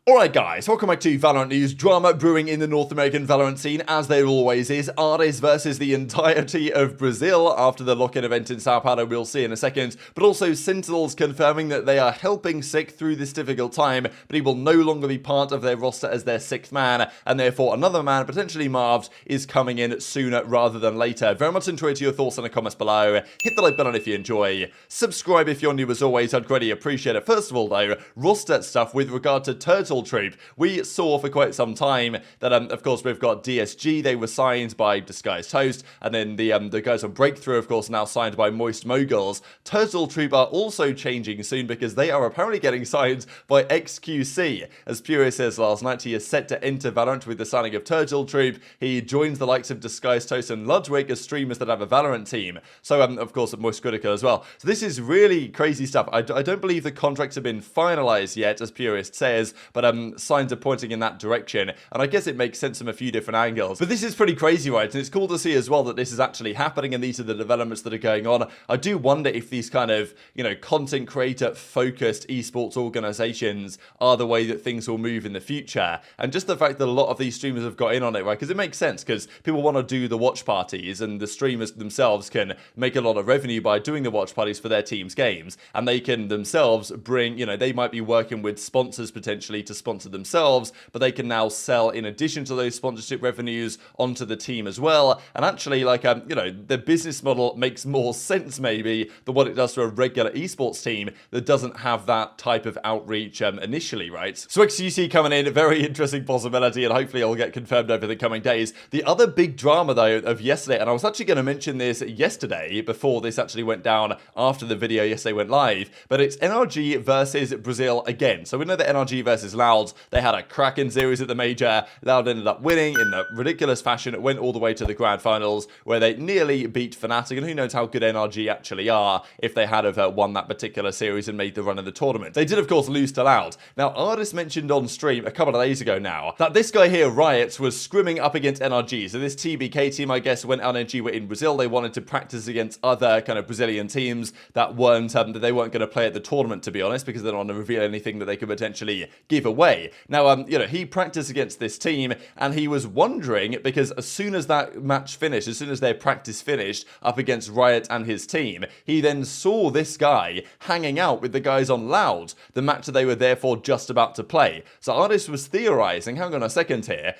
Alright guys, welcome back to Valorant News. Drama brewing in the North American Valorant scene, as there always is. Ardiis versus the entirety of Brazil after the lock-in event in Sao Paulo, we'll see in a second. But also Sentinels confirming that they are helping SicK through this difficult time, but he will no longer be part of their roster as their 6th man, and therefore another man, potentially Marved, is coming in sooner rather than later. Very much enjoyed your thoughts in the comments below. Hit the like button if you enjoy. Subscribe if you're new as always, I'd greatly appreciate it. First of all though, roster stuff with regard to Turtle Troop. We saw for quite some time that, of course, we've got DSG. They were signed by Disguised Host, and then the guys on Breakthrough, of course, now signed by Moist Moguls. Turtle Troop are also changing soon because they are apparently getting signed by XQC. As Puri says last night, he is set to enter Valorant with the signing of Turtle Troop. He joins the likes of Disguised Host and Ludwig as streamers that have a Valorant team. So, of course, Moist Critical as well. So this is really crazy stuff. I don't believe the contracts have been finalized yet, as Purist says, but signs are pointing in that direction, and I guess it makes sense from a few different angles. But this is pretty crazy, right? And it's cool to see as well that this is actually happening, and these are the developments that are going on. I do wonder if these kind of, content creator focused esports organizations are the way that things will move in the future. And just the fact that a lot of these streamers have got in on it, right? Because it makes sense, because people want to do the watch parties, and the streamers themselves can make a lot of revenue by doing the watch parties for their team's games, and they can themselves bring, they might be working with sponsors potentially to sponsor themselves, but they can now sell in addition to those sponsorship revenues onto the team as well. And actually, the business model makes more sense maybe than what it does for a regular esports team that doesn't have that type of outreach initially, right? So XQC coming in, a very interesting possibility, and hopefully it'll get confirmed over the coming days. The other big drama though of yesterday, and I was actually going to mention this yesterday before this actually went down after the video yesterday went live, but it's NRG versus Brazil again. So we know that NRG versus Loud, they had a cracking series at the major. Loud ended up winning in a ridiculous fashion. It went all the way to the grand finals where they nearly beat Fnatic, and who knows how good NRG actually are if they had have won that particular series and made the run in the tournament. They did of course lose to Loud. Now Ardiis mentioned on stream a couple of days ago now that this guy here, Riot, was scrimming up against NRG. So this TBK team, I guess, when NRG were in Brazil, they wanted to practice against other kind of Brazilian teams that weren't that they weren't going to play at the tournament, to be honest, because they don't want to reveal anything that they could potentially give away. Now, he practiced against this team, and he was wondering, because as soon as that match finished, as soon as their practice finished up against Riot and his team, he then saw this guy hanging out with the guys on Loud, the match that they were therefore just about to play. So Ardiis was theorizing, hang on a second here,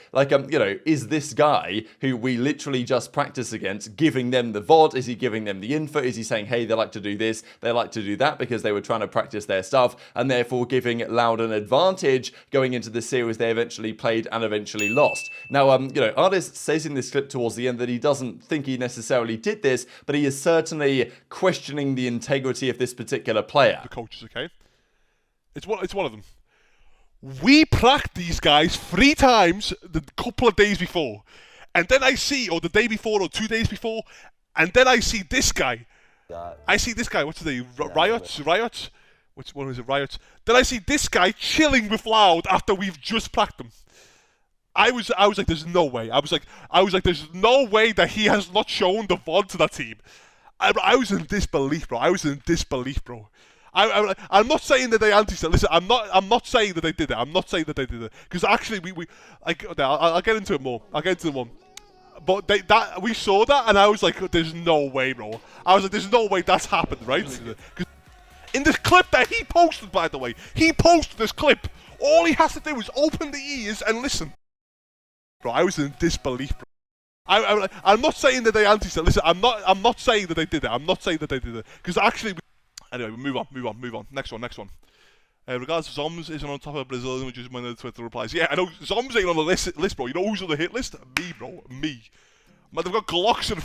is this guy who we literally just practiced against giving them the VOD? Is he giving them the info? Is he saying, hey, they like to do this, they like to do that because they were trying to practice their stuff, and therefore giving Loud an advantage going into the series they eventually played and eventually lost. Now, Ardiis says in this clip towards the end that he doesn't think he necessarily did this, but he is certainly questioning the integrity of this particular player. The coaches, okay? It's one of them. We pranked these guys 3 times the couple of days before, and then I see, or the day before, or 2 days before, and then I see this guy. I see this guy. What's his name? Riot. Which one is it? Riot. Then I see this guy chilling with Loud after we've just pranked them. I was like, there's no way. I was like, there's no way that he has not shown the VOD to that team. I was in disbelief, bro. I'm not saying that they anti-set. Listen, I'm not saying that they did it. I'm not saying that they did it. Because actually, I'll get into it more. I'll get into it more. But we saw that, and I was like, there's no way, bro. I was like, there's no way that's happened, right? In this clip that he posted, by the way, he posted this clip. All he has to do is open the ears and listen. Bro, I was in disbelief, bro. I'm not saying that they anti-set. Listen, I'm not saying that they did it. I'm not saying that they did it. Because actually, anyway, move on. Next one. Regards to Zoms isn't on top of Brazil, which is when the Twitter replies. Yeah, I know Zoms ain't on the list, bro. You know who's on the hit list? Me, bro. Me. Man, they've got Glocks and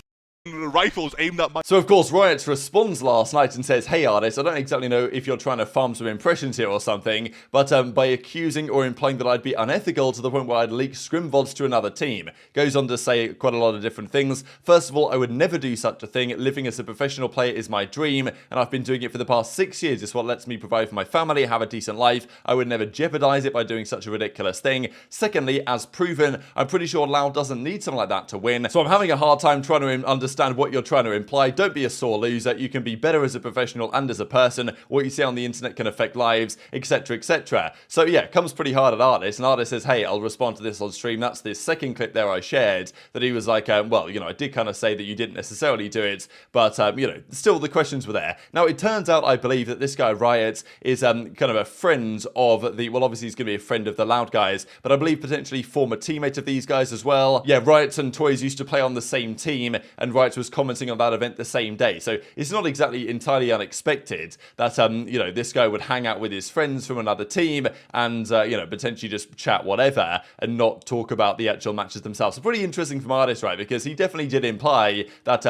rifles aimed at my... So of course Riot responds last night and says, hey Ardiis, I don't exactly know if you're trying to farm some impressions here or something, but by accusing or implying that I'd be unethical to the point where I'd leak scrim VODs to another team. Goes on to say quite a lot of different things. First of all, I would never do such a thing. Living as a professional player is my dream, and I've been doing it for the past 6 years. It's what lets me provide for my family, have a decent life. I would never jeopardize it by doing such a ridiculous thing. Secondly, as proven, I'm pretty sure Loud doesn't need something like that to win, so I'm having a hard time trying to understand understand what you're trying to imply. Don't be a sore loser. You can be better as a professional and as a person. What you see on the internet can affect lives, etc, etc. So yeah, it comes pretty hard at Ardiis, and Ardiis says, hey, I'll respond to this on stream. That's this second clip there I shared, that he was like, well, you know, I did kind of say that you didn't necessarily do it, but, you know, still the questions were there. Now, it turns out, I believe, that this guy, Riot, is kind of a friend of the, well, obviously he's going to be a friend of the Loud guys, but I believe potentially former teammate of these guys as well. Yeah, Riot and Toys used to play on the same team, and Riot was commenting on that event the same day. So it's not exactly entirely unexpected that, you know, this guy would hang out with his friends from another team and, you know, potentially just chat whatever and not talk about the actual matches themselves. So pretty interesting from Ardiis, right? Because he definitely did imply that,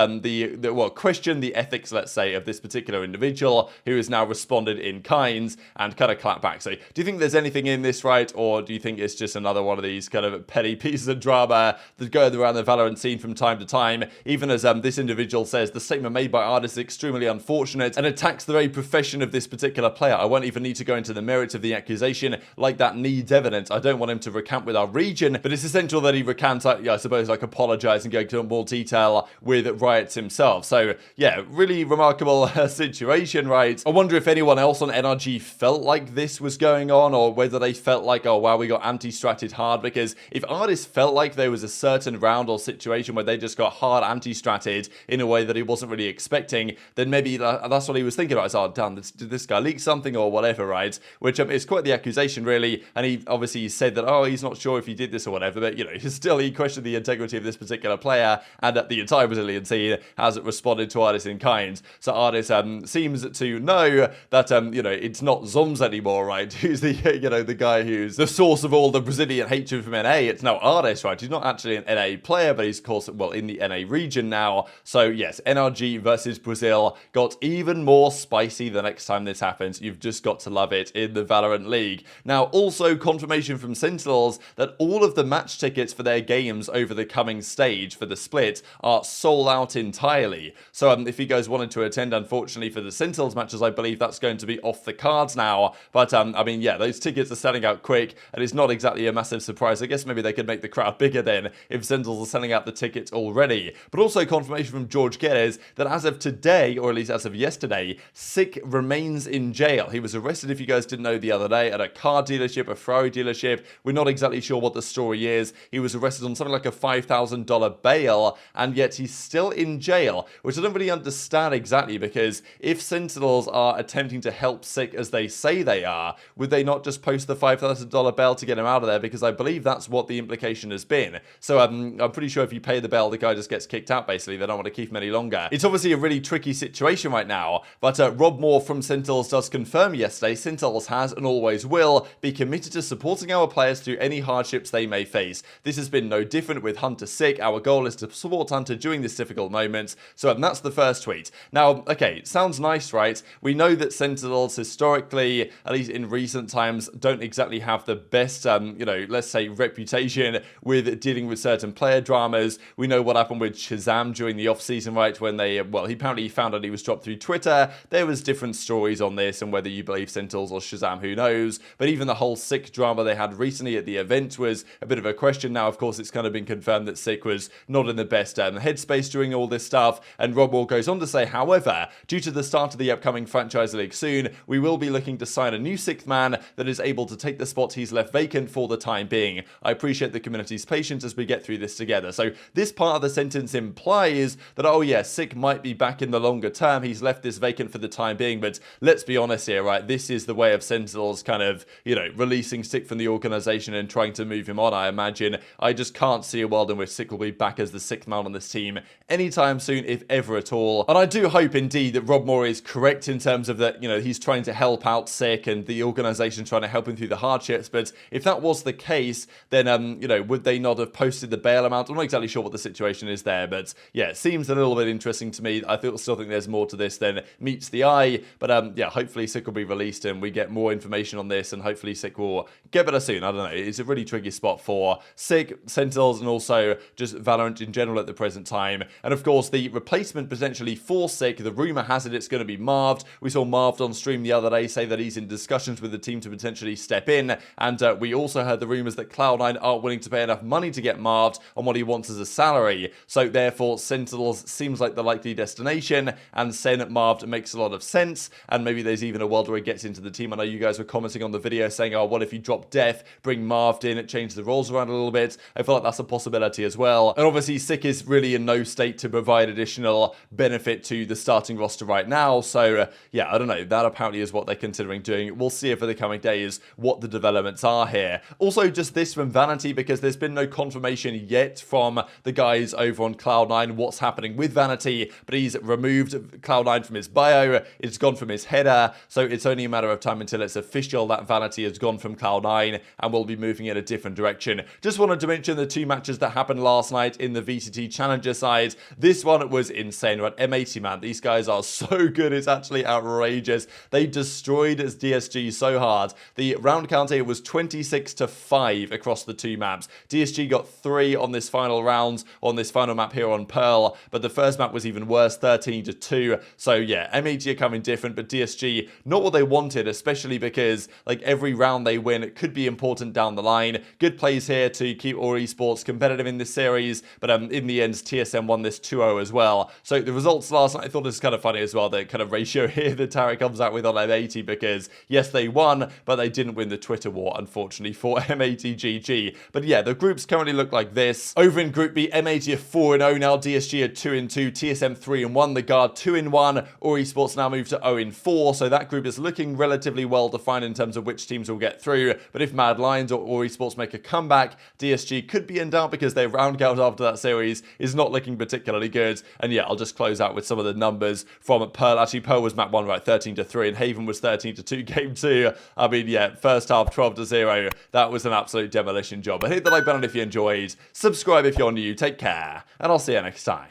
well, question the ethics, let's say, of this particular individual who has now responded in kind and kind of clapped back. So do you think there's anything in this, right? Or do you think it's just another one of these kind of petty pieces of drama that go around the Valorant scene from time to time? Even as this individual says, the statement made by Ardiis is extremely unfortunate and attacks the very profession of this particular player. I won't even need to go into the merits of the accusation, like that needs evidence. I don't want him to recant with our region, but it's essential that he recant, I suppose, like apologize and go into more detail with Riot himself. So yeah, really remarkable situation, right? I wonder if anyone else on NRG felt like this was going on, or whether they felt like, oh wow, we got anti-stratted hard, because if Ardiis felt like there was a certain round or situation where they just got hard anti-stratted in a way that he wasn't really expecting, then maybe that's what he was thinking about. It's, oh damn, did this guy leak something or whatever, right? Which is quite the accusation, really, and he obviously said that, oh, he's not sure if he did this or whatever, but you know, he questioned the integrity of this particular player, and the entire Brazilian scene has responded to Ardiis in kind. So Ardiis seems to know that, you know, it's not Zoms anymore, right? Who's the, you know, the guy who's the source of all the Brazilian hatred from NA. It's now Ardiis, right? He's not actually an NA player, but he's, of course, well, in the NA region now. So yes, NRG versus Brazil got even more spicy the next time this happens. You've just got to love it in the Valorant League. Now, also confirmation from Sentinels that all of the match tickets for their games over the coming stage for the split are sold out entirely. So if you guys wanted to attend, unfortunately for the Sentinels matches, I believe that's going to be off the cards now. But I mean, yeah, those tickets are selling out quick, and it's not exactly a massive surprise. I guess maybe they could make the crowd bigger then if Sentinels are selling out the tickets already. But also confirmation from George Guedes that as of today, or at least as of yesterday, SicK remains in jail. He was arrested, if you guys didn't know, the other day at a car dealership, a Ferrari dealership. We're not exactly sure what the story is. He was arrested on something like a $5,000 bail, and yet he's still in jail, which I don't really understand exactly, because if Sentinels are attempting to help SicK as they say they are, would they not just post the $5,000 bail to get him out of there? Because I believe that's what the implication has been. So I'm pretty sure if you pay the bail, the guy just gets kicked out, basically. They don't want to keep him any longer. It's obviously a really tricky situation right now, but Rob Moore from Sentinels does confirm yesterday Sentinels has and always will be committed to supporting our players through any hardships they may face. This has been no different with Hunter SicK. Our goal is to support Hunter during this difficult moment. So that's the first tweet. Now, okay, sounds nice, right? We know that Sentinels historically, at least in recent times, don't exactly have the best, you know, let's say reputation with dealing with certain player dramas. We know what happened with ShahZaM during the off-season, right? When they, well, he apparently found out he was dropped through Twitter. There was different stories on this, and whether you believe Sentinels or ShahZaM, who knows? But even the whole SicK drama they had recently at the event was a bit of a question. Now, of course, it's kind of been confirmed that SicK was not in the best headspace during all this stuff. And Rob Moore goes on to say, however, due to the start of the upcoming franchise league soon, we will be looking to sign a new sixth man that is able to take the spot he's left vacant for the time being. I appreciate the community's patience as we get through this together. So this part of the sentence implies that, oh yeah, SicK might be back in the longer term. He's left this vacant for the time being, but let's be honest here, right? This is the way of Sentinels kind of, you know, releasing SicK from the organization and trying to move him on, I imagine. I just can't see a world in which SicK will be back as the sixth man on this team anytime soon, if ever at all. And I do hope indeed that Rob Moore is correct in terms of that, you know, he's trying to help out SicK and the organization trying to help him through the hardships. But if that was the case, then, you know, would they not have posted the bail amount? I'm not exactly sure what the situation is there, but yeah, it seems a little bit interesting to me. I still think there's more to this than meets the eye. But yeah, hopefully SicK will be released and we get more information on this, and hopefully SicK will get better soon. I don't know. It's a really tricky spot for SicK, Sentinels, and also just Valorant in general at the present time. And of course, the replacement potentially for SicK, the rumor has it it's going to be Marved. We saw Marved on stream the other day say that he's in discussions with the team to potentially step in. And we also heard the rumors that Cloud9 aren't willing to pay enough money to get Marved on what he wants as a salary. So therefore, esports, Sentinels seems like the likely destination, and SEN Marved makes a lot of sense, and maybe there's even a world where he gets into the team. I know you guys were commenting on the video saying, oh, what if you drop Dephh, bring Marved in, change the roles around a little bit. I feel like that's a possibility as well. And obviously SicK is really in no state to provide additional benefit to the starting roster right now, so yeah, I don't know, that apparently is what they're considering doing. We'll see over the coming days what the developments are here. Also, just this from Vanity, because there's been no confirmation yet from the guys over on Cloud9 what's happening with Vanity, but he's removed Cloud9 from his bio, it's gone from his header, so it's only a matter of time until it's official that Vanity has gone from Cloud9 and will be moving in a different direction. Just wanted to mention the two matches that happened last night in the VCT Challenger side. This one was insane, right? M80, man, these guys are so good, it's actually outrageous. They destroyed DSG so hard. The round count here was 26-5 across the two maps. DSG got 3 on this final round, on this final map here on Pearl, but the first map was even worse, 13-2. So yeah, M80 are coming different, but DSG, not what they wanted, especially because like every round they win, it could be important down the line. Good plays here to keep all esports competitive in this series, but in the end, TSM won this 2-0 as well. So the results last night, I thought this was kind of funny as well, the kind of ratio here that Tarek comes out with on M80, because yes, they won, but they didn't win the Twitter war, unfortunately, for M80GG. But yeah, the groups currently look like this. Over in Group B, M80 are 4-0 now, DSG are 2-2, TSM 3-1, the Guard 2-1, All Esports now move to 0-4, so that group is looking relatively well defined in terms of which teams will get through. But if Mad Lions or All Esports make a comeback, DSG could be in doubt because their round count after that series is not looking particularly good. And yeah, I'll just close out with some of the numbers from Pearl. Actually, Pearl was map 1, right, 13-3, and Haven was 13-2 game 2. I mean, yeah, first half 12-0. That was an absolute demolition job. But hit the like button if you enjoyed, subscribe if you're new, take care, and I'll see you next time.